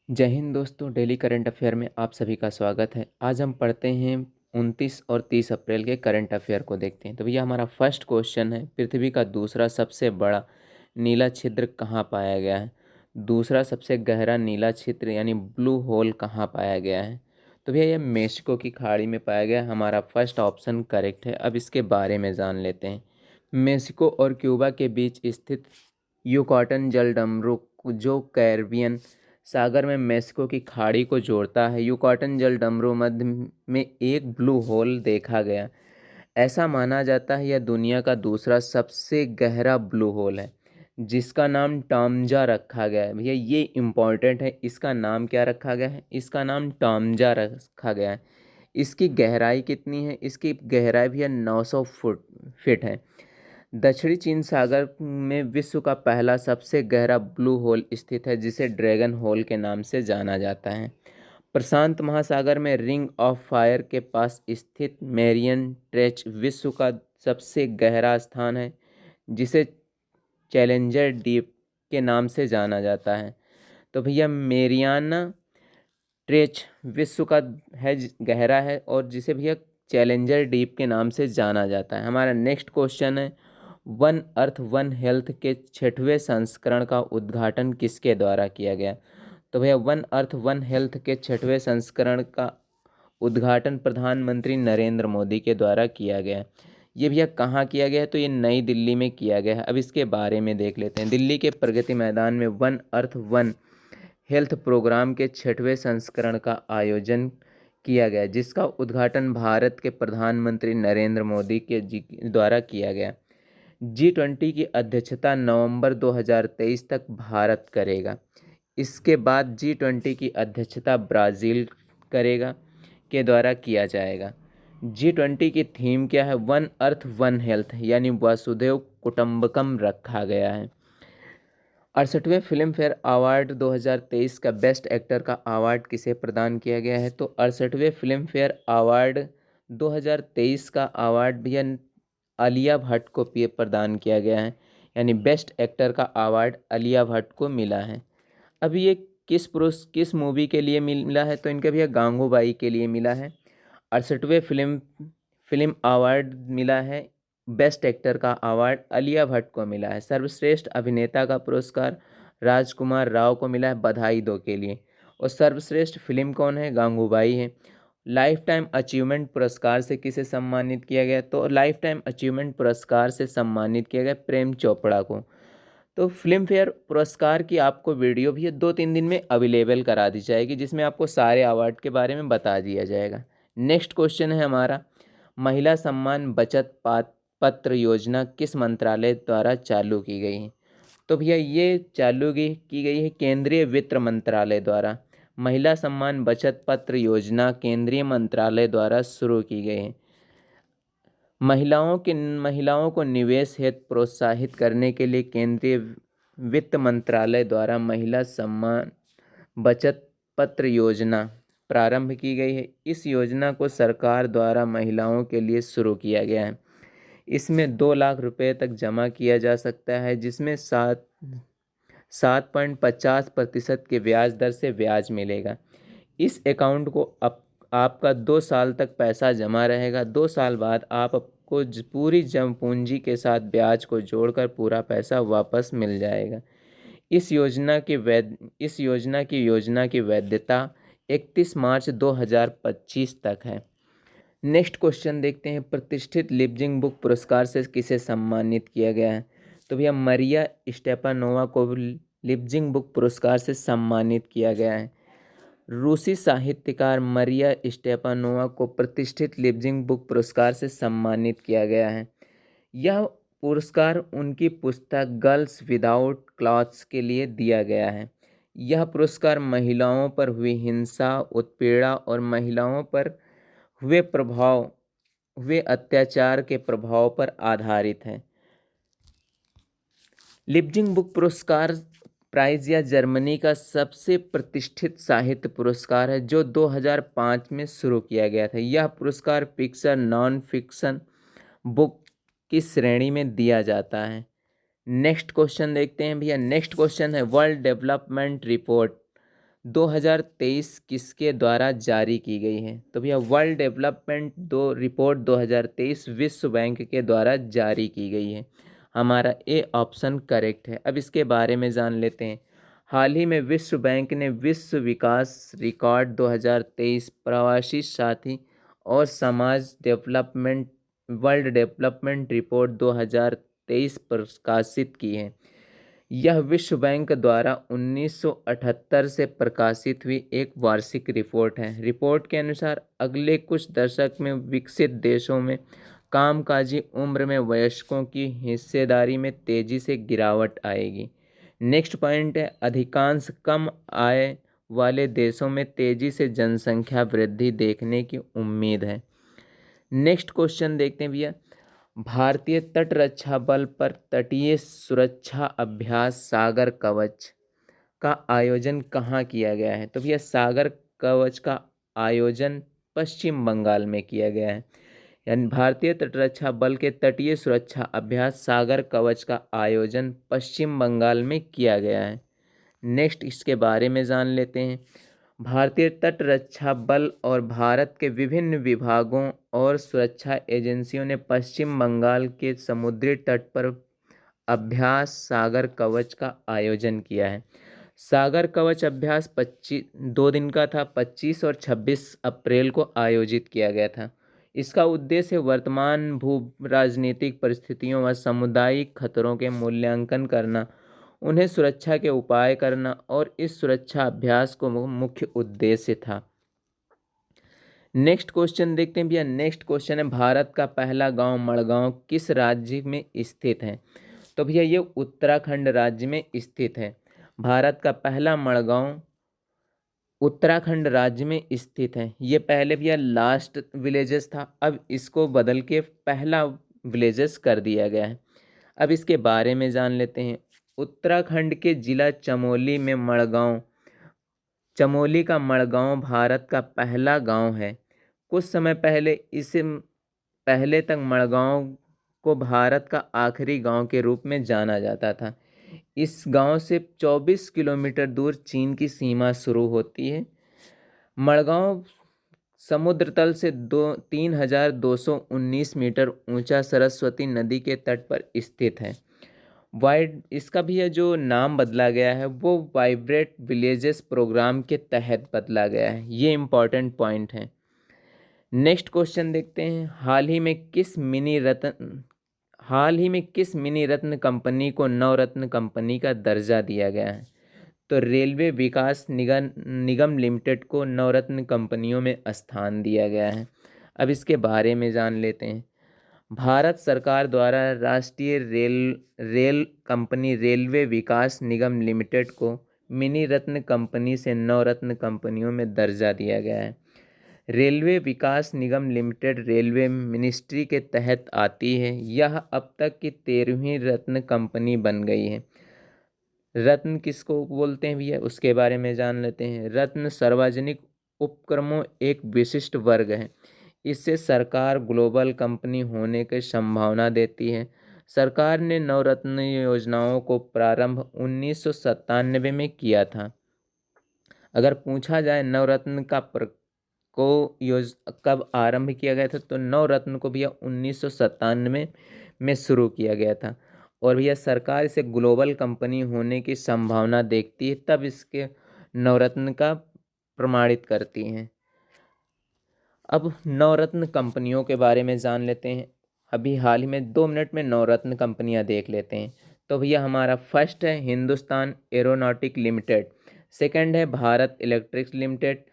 जय हिंद दोस्तों, daily current affair में आप सभी का स्वागत है। आज हम पढ़ते हैं 29 और 30 अप्रैल के करंट अफेयर को देखते हैं। तो भैया हमारा फर्स्ट क्वेश्चन है, पृथ्वी का दूसरा सबसे बड़ा नीला छिद्र कहाँ पाया गया है। दूसरा सबसे गहरा नीला छिद्र यानी ब्लू होल कहाँ पाया गया है। तो भैया ये मेक्सिको की खाड़ी में पाया गया है। हमारा फर्स्ट ऑप्शन करेक्ट है। अब इसके बारे में जान लेते हैं। मेक्सिको और क्यूबा के बीच स्थित युकाटन जलडमरू जो कैरिबियन सागर में मेक्सिको की खाड़ी को जोड़ता है, युकाटन जलडमरू मध्य में एक ब्लू होल देखा गया। ऐसा माना जाता है यह दुनिया का दूसरा सबसे गहरा ब्लू होल है, जिसका नाम टामजा रखा गया है। भैया ये इम्पोर्टेंट है, इसका नाम क्या रखा गया है? इसका नाम टामजा रखा गया है। इसकी गहराई कितनी है? इसकी गहराई भैया 900 फीट है। दक्षिणी चीन सागर में विश्व का पहला सबसे गहरा ब्लू होल स्थित है, जिसे ड्रैगन होल के नाम से जाना जाता है। प्रशांत महासागर में रिंग ऑफ फायर के पास स्थित मेरियन ट्रेंच विश्व का सबसे गहरा स्थान है, जिसे चैलेंजर डीप के नाम से जाना जाता है। तो भैया मेरियाना ट्रेंच विश्व का है गहरा है, और जिसे भैया चैलेंजर डीप के नाम से जाना जाता है। हमारा नेक्स्ट क्वेश्चन है, वन अर्थ वन हेल्थ के 6वें संस्करण का उद्घाटन किसके द्वारा किया गया। तो भैया वन अर्थ वन हेल्थ के 6वें संस्करण का उद्घाटन प्रधानमंत्री नरेंद्र मोदी के द्वारा किया गया। ये भैया कहाँ किया गया है? तो ये नई दिल्ली में किया गया है। अब इसके बारे में देख लेते हैं। दिल्ली के प्रगति मैदान में one earth one health programme के 6वें संस्करण का आयोजन किया गया, जिसका उद्घाटन भारत के प्रधानमंत्री नरेंद्र मोदी के द्वारा किया गया। G20 की अध्यक्षता नवंबर 2023 तक भारत करेगा। इसके बाद G20 की अध्यक्षता ब्राज़ील करेगा के द्वारा किया जाएगा। G20 की थीम क्या है? वन अर्थ वन हेल्थ यानी वसुधैव कुटुंबकम रखा गया है। 68वें फिल्म फेयर अवार्ड 2023 का बेस्ट एक्टर का अवार्ड किसे प्रदान किया गया है? तो 68वें फिल्म फेयर अवार्ड 2023 का अवार्ड भी आलिया भट्ट को प्रदान किया गया है, यानी बेस्ट एक्टर का अवार्ड आलिया भट्ट को मिला है। अभी ये किस मूवी के लिए मिला है? तो इनका भैया गांगूबाई के लिए मिला है। 68वें फिल्म अवार्ड मिला है, बेस्ट एक्टर का अवार्ड आलिया भट्ट को मिला है। सर्वश्रेष्ठ अभिनेता का पुरस्कार राजकुमार राव को मिला है बधाई दो के लिए। और सर्वश्रेष्ठ फिल्म कौन है? गांगूबाई है। लाइफ टाइम अचीवमेंट पुरस्कार से किसे सम्मानित किया गया? तो लाइफ टाइम अचीवमेंट पुरस्कार से सम्मानित किया गया प्रेम चोपड़ा को। तो फिल्म फेयर पुरस्कार की आपको वीडियो भी 2-3 दिन में अवेलेबल करा दी जाएगी, जिसमें आपको सारे अवार्ड के बारे में बता दिया जाएगा। नेक्स्ट क्वेश्चन है हमारा, महिला सम्मान बचत पत्र योजना किस मंत्रालय द्वारा चालू की गई है? तो भैया ये चालू की गई है केंद्रीय वित्त मंत्रालय द्वारा। महिला सम्मान बचत पत्र योजना केंद्रीय मंत्रालय द्वारा शुरू की गई है। महिलाओं को निवेश हेतु प्रोत्साहित करने के लिए केंद्रीय वित्त मंत्रालय द्वारा महिला सम्मान बचत पत्र योजना प्रारंभ की गई है। इस योजना को सरकार द्वारा महिलाओं के लिए शुरू किया गया है। इसमें 2 लाख रुपए तक जमा किया जा सकता है, जिसमें 7.50% के ब्याज दर से ब्याज मिलेगा। इस अकाउंट को आपका 2 साल तक पैसा जमा रहेगा। 2 साल बाद आपको पूरी जम पूंजी के साथ ब्याज को जोड़कर पूरा पैसा वापस मिल जाएगा। इस योजना की वैधता 31 मार्च 2025 तक है। नेक्स्ट क्वेश्चन देखते हैं, प्रतिष्ठित लिपजिंग बुक पुरस्कार से किसे सम्मानित किया गया है? तो भैया मरिया स्टेपानोवा को लिपजिंग बुक पुरस्कार से सम्मानित किया गया है। रूसी साहित्यकार मरिया स्टेपानोवा को प्रतिष्ठित लिपजिंग बुक पुरस्कार से सम्मानित किया गया है। यह पुरस्कार उनकी पुस्तक गर्ल्स विदाउट क्लॉथ्स के लिए दिया गया है। यह पुरस्कार महिलाओं पर हुई हिंसा, उत्पीड़न और महिलाओं पर हुए अत्याचार के प्रभाव पर आधारित है। लिपजिंग बुक पुरस्कार प्राइज या जर्मनी का सबसे प्रतिष्ठित साहित्य पुरस्कार है, जो 2005 में शुरू किया गया था। यह पुरस्कार फिक्शन नॉन फिक्शन बुक की श्रेणी में दिया जाता है। नेक्स्ट क्वेश्चन देखते हैं भैया। नेक्स्ट क्वेश्चन है, वर्ल्ड डेवलपमेंट रिपोर्ट 2023 किसके द्वारा जारी की गई है? तो भैया वर्ल्ड डेवलपमेंट रिपोर्ट 2023 विश्व बैंक के द्वारा जारी की गई है। हमारा ए ऑप्शन करेक्ट है। अब इसके बारे में जान लेते हैं। हाल ही में विश्व बैंक ने विश्व विकास रिकॉर्ड 2023 प्रवासी साथी और समाज डेवलपमेंट वर्ल्ड डेवलपमेंट रिपोर्ट 2023 प्रकाशित की है। यह विश्व बैंक द्वारा 1978 से प्रकाशित हुई एक वार्षिक रिपोर्ट है। रिपोर्ट के अनुसार अगले कुछ दशक में विकसित देशों में कामकाजी उम्र में वयस्कों की हिस्सेदारी में तेजी से गिरावट आएगी। नेक्स्ट पॉइंट है, अधिकांश कम आय वाले देशों में तेजी से जनसंख्या वृद्धि देखने की उम्मीद है। नेक्स्ट क्वेश्चन देखते हैं भैया, भारतीय तट रक्षा बल पर तटीय सुरक्षा अभ्यास सागर कवच का आयोजन कहाँ किया गया है? तो भैया सागर कवच का आयोजन पश्चिम बंगाल में किया गया है। यानी भारतीय तटरक्षा बल के तटीय सुरक्षा अभ्यास सागर कवच का आयोजन पश्चिम बंगाल में किया गया है। नेक्स्ट इसके बारे में जान लेते हैं। भारतीय तट रक्षा बल और भारत के विभिन्न विभागों और सुरक्षा एजेंसियों ने पश्चिम बंगाल के समुद्री तट पर अभ्यास सागर कवच का आयोजन किया है। सागर कवच अभ्यास 2 दिन का था। 25 और 26 अप्रैल को आयोजित किया गया था। इसका उद्देश्य वर्तमान भू राजनीतिक परिस्थितियों व सामुदायिक खतरों के मूल्यांकन करना, उन्हें सुरक्षा के उपाय करना और इस सुरक्षा अभ्यास को मुख्य उद्देश्य था। नेक्स्ट क्वेश्चन देखते हैं भैया। नेक्स्ट क्वेश्चन है, भारत का पहला गांव मड़गांव किस राज्य में स्थित है? तो भैया ये उत्तराखंड राज्य में स्थित है। भारत का पहला मड़गांव उत्तराखंड राज्य में स्थित है। ये पहले भैया लास्ट विलेजेस था, अब इसको बदल के पहला विलेजेस कर दिया गया है। अब इसके बारे में जान लेते हैं। उत्तराखंड के जिला चमोली में चमोली का मड़गांव भारत का पहला गांव है। कुछ समय पहले इसे पहले तक मड़गांव को भारत का आखिरी गांव के रूप में जाना जाता था। इस गांव से 24 किलोमीटर दूर चीन की सीमा शुरू होती है। मड़गांव समुद्र तल से 3219 मीटर ऊंचा सरस्वती नदी के तट पर स्थित है। इसका भी है जो नाम बदला गया है वो वाइब्रेट विलेजेस प्रोग्राम के तहत बदला गया है। ये इम्पॉर्टेंट पॉइंट है। नेक्स्ट क्वेश्चन देखते हैं। हाल ही में किस मिनी रत्न कंपनी को नवरत्न कंपनी का दर्जा दिया गया है? तो रेलवे विकास निगम लिमिटेड को नवरत्न कंपनियों में स्थान दिया गया है। अब इसके बारे में जान लेते हैं। भारत सरकार द्वारा राष्ट्रीय रेल कंपनी रेलवे विकास निगम लिमिटेड को मिनी रत्न कंपनी से नवरत्न कंपनियों में दर्जा दिया गया है। रेलवे विकास निगम लिमिटेड रेलवे मिनिस्ट्री के तहत आती है। यह अब तक की 13वीं रत्न कंपनी बन गई है। रत्न किसको बोलते हैं भैया, उसके बारे में जान लेते हैं। रत्न सार्वजनिक उपक्रमों एक विशिष्ट वर्ग है। इससे सरकार ग्लोबल कंपनी होने की संभावना देती है। सरकार ने नवरत्न योजनाओं को प्रारंभ 1997 में किया था। अगर पूछा जाए नवरत्न कब आरंभ किया गया था, तो नवरत्न को भैया 1997 में शुरू किया गया था। और भैया सरकार इसे ग्लोबल कंपनी होने की संभावना देखती है, तब इसके नवरत्न का प्रमाणित करती हैं। अब नवरत्न कंपनियों के बारे में जान लेते हैं। अभी हाल ही में 2 मिनट में नवरत्न कंपनियां देख लेते हैं। तो भैया हमारा फर्स्ट है हिंदुस्तान एरोनॉटिक लिमिटेड, सेकंड है भारत इलेक्ट्रिक्स लिमिटेड,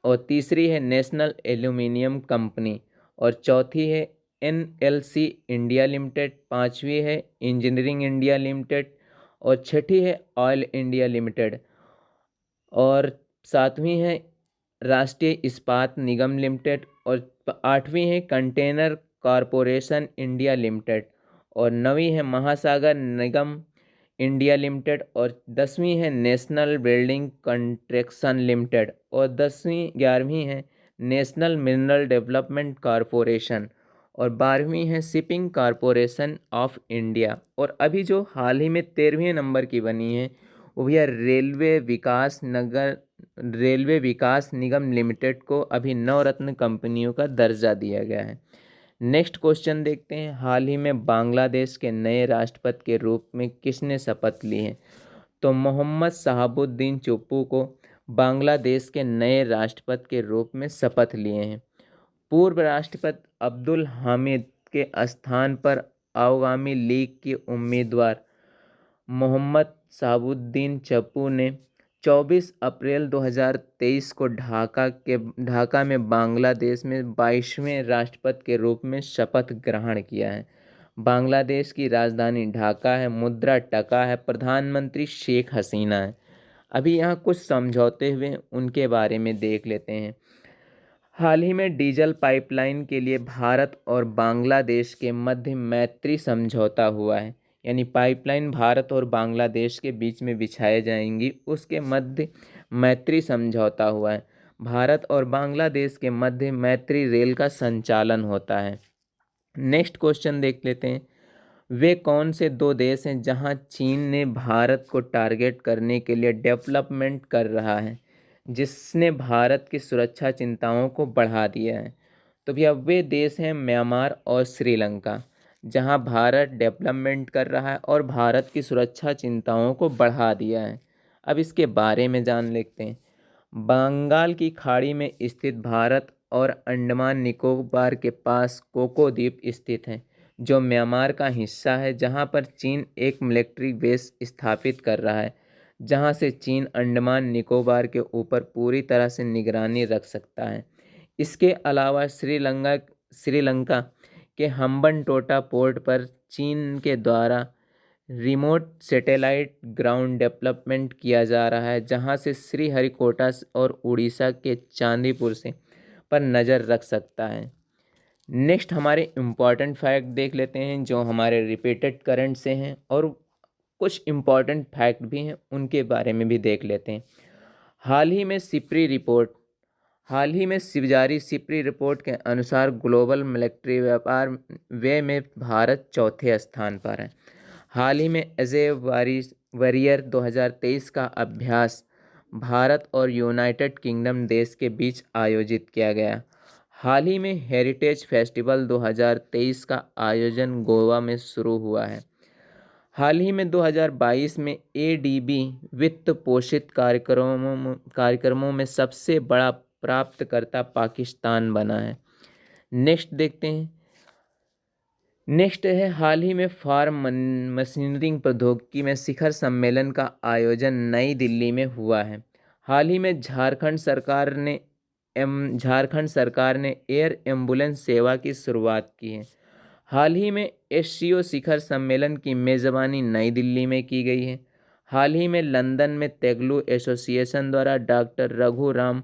और तीसरी है नेशनल एल्यूमिनियम कंपनी, और चौथी है NLC इंडिया लिमिटेड, पांचवी है इंजीनियरिंग इंडिया लिमिटेड, और छठी है ऑयल इंडिया लिमिटेड, और सातवीं है राष्ट्रीय इस्पात निगम लिमिटेड, और आठवीं है कंटेनर कॉरपोरेशन इंडिया लिमिटेड, और नवीं है महासागर निगम इंडिया लिमिटेड, और 10वीं है नेशनल बिल्डिंग कंस्ट्रक्शन लिमिटेड, और 11वीं है नेशनल मिनरल डेवलपमेंट कॉरपोरेशन, और 12वीं है शिपिंग कॉरपोरेशन ऑफ इंडिया। और अभी जो हाल ही में 13वें नंबर की बनी है वो भैया रेलवे विकास निगम लिमिटेड को अभी नवरत्न कंपनियों का दर्जा दिया गया है। नेक्स्ट क्वेश्चन देखते हैं, हाल ही में बांग्लादेश के नए राष्ट्रपति के रूप में किसने शपथ ली है? तो मोहम्मद शहाबुद्दीन चुप्पू को बांग्लादेश के नए राष्ट्रपति के रूप में शपथ लिए हैं। पूर्व राष्ट्रपति अब्दुल हामिद के स्थान पर अवामी लीग के उम्मीदवार मोहम्मद शहाबुद्दीन चुप्पू ने 24 अप्रैल 2023 को ढाका में बांग्लादेश में 22वें राष्ट्रपति के रूप में शपथ ग्रहण किया है। बांग्लादेश की राजधानी ढाका है, मुद्रा टका है, प्रधानमंत्री शेख हसीना है। अभी यहाँ कुछ समझौते हुए उनके बारे में देख लेते हैं। हाल ही में डीजल पाइपलाइन के लिए भारत और बांग्लादेश के मध्य मैत्री समझौता हुआ है, यानी पाइपलाइन भारत और बांग्लादेश के बीच में बिछाई जाएंगी, उसके मध्य मैत्री समझौता हुआ है। भारत और बांग्लादेश के मध्य मैत्री रेल का संचालन होता है। नेक्स्ट क्वेश्चन देख लेते हैं, वे कौन से दो देश हैं जहां चीन ने भारत को टारगेट करने के लिए डेवलपमेंट कर रहा है, जिसने भारत की सुरक्षा चिंताओं को बढ़ा दिया है? तो भैया वे देश हैं म्यांमार और श्रीलंका, जहां भारत डेवलपमेंट कर रहा है और भारत की सुरक्षा चिंताओं को बढ़ा दिया है। अब इसके बारे में जान लेते हैं। बंगाल की खाड़ी में स्थित भारत और अंडमान निकोबार के पास कोको द्वीप स्थित है, जो म्यांमार का हिस्सा है, जहां पर चीन एक मिलिट्री बेस स्थापित कर रहा है, जहां से चीन अंडमान निकोबार के ऊपर पूरी तरह से निगरानी रख सकता है। इसके अलावा श्रीलंका के हम्बनटोटा पोर्ट पर चीन के द्वारा रिमोट सैटेलाइट ग्राउंड डेवलपमेंट किया जा रहा है, जहां से श्रीहरिकोटा और उड़ीसा के चांदीपुर से पर नज़र रख सकता है। नेक्स्ट हमारे इम्पॉर्टेंट फैक्ट देख लेते हैं, जो हमारे रिपीटेड करंट से हैं और कुछ इम्पॉर्टेंट फैक्ट भी हैं, उनके बारे में भी देख लेते हैं। हाल ही में जारी सिपरी रिपोर्ट के अनुसार ग्लोबल मिलिट्री व्यापार व्यय में भारत चौथे स्थान पर है। हाल ही में अजय वॉरियर 2023 का अभ्यास भारत और यूनाइटेड किंगडम देश के बीच आयोजित किया गया। हाल ही में हेरिटेज फेस्टिवल 2023 का आयोजन गोवा में शुरू हुआ है। हाल ही में 2022 में एडीबी वित्त पोषित कार्यक्रमों में सबसे बड़ा प्राप्तकर्ता पाकिस्तान बना है। नेक्स्ट देखते हैं। नेक्स्ट है, हाल ही में फार्म मशीनरी प्रौद्योगिकी में शिखर सम्मेलन का आयोजन नई दिल्ली में हुआ है। हाल ही में झारखंड सरकार ने एयर एम्बुलेंस सेवा की शुरुआत की है। हाल ही में एससीओ शिखर सम्मेलन की मेज़बानी नई दिल्ली में की गई है। हाल ही में लंदन में तेलुगु एसोसिएशन द्वारा डॉक्टर रघु राम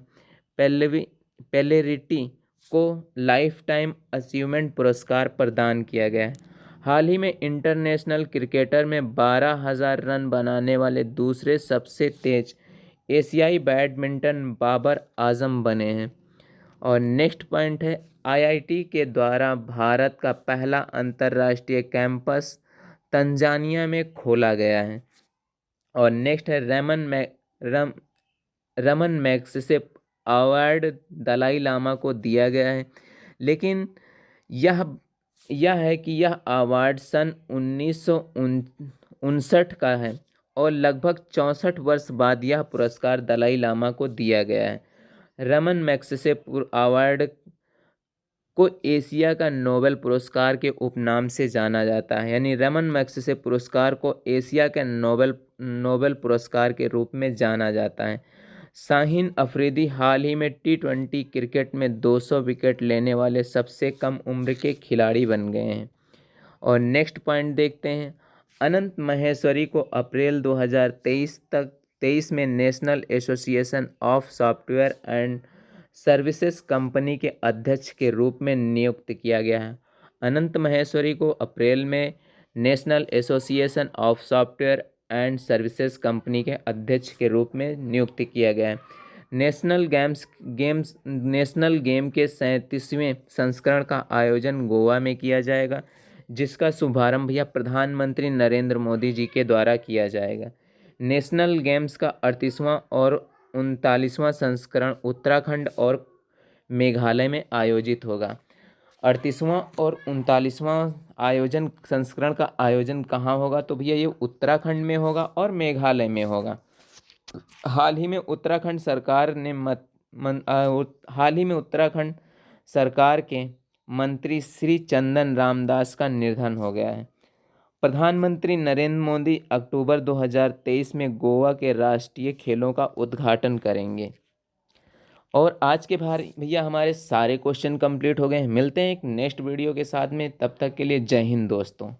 पेल्लेरिटी को लाइफ टाइम अचीवमेंट पुरस्कार प्रदान किया गया है। हाल ही में इंटरनेशनल क्रिकेटर में 12,000 रन बनाने वाले दूसरे सबसे तेज एशियाई बैडमिंटन बाबर आजम बने हैं। और नेक्स्ट पॉइंट है, आईआईटी के द्वारा भारत का पहला अंतर्राष्ट्रीय कैंपस तंजानिया में खोला गया है। और नेक्स्ट है, रमन मैग्सेसे अवार्ड दलाई लामा को दिया गया है, लेकिन यह है कि यह अवार्ड सन 1959 का है और लगभग 64 वर्ष बाद यह पुरस्कार दलाई लामा को दिया गया है। रमन मैग्सेसे अवार्ड को एशिया का नोबेल पुरस्कार के उपनाम से जाना जाता है, यानी रमन मैग्सेसे पुरस्कार को एशिया के नोबेल पुरस्कार के रूप में जाना जाता है। शाहीन अफरीदी हाल ही में T20 क्रिकेट में 200 विकेट लेने वाले सबसे कम उम्र के खिलाड़ी बन गए हैं। और नेक्स्ट पॉइंट देखते हैं, अनंत महेश्वरी को अप्रैल 2023 में national association of software and services company के अध्यक्ष के रूप में नियुक्त किया गया है। अनंत महेश्वरी को अप्रैल में national association of software and services company के अध्यक्ष के रूप में नियुक्त किया गया है। नेशनल गेम के 37वें संस्करण का आयोजन गोवा में किया जाएगा, जिसका शुभारंभ यह प्रधानमंत्री नरेंद्र मोदी जी के द्वारा किया जाएगा। नेशनल गेम्स का 38वां और 39वां संस्करण उत्तराखंड और मेघालय में आयोजित होगा। 38वां और 39वां संस्करण का आयोजन कहाँ होगा? तो भैया ये उत्तराखंड में होगा और मेघालय में होगा। हाल ही में उत्तराखंड सरकार ने हाल ही में उत्तराखंड सरकार के मंत्री श्री चंदन रामदास का निधन हो गया है। प्रधानमंत्री नरेंद्र मोदी अक्टूबर 2023 में गोवा के राष्ट्रीय खेलों का उद्घाटन करेंगे। और आज के भैया हमारे सारे क्वेश्चन कंप्लीट हो गए हैं। मिलते हैं एक नेक्स्ट वीडियो के साथ में, तब तक के लिए जय हिंद दोस्तों।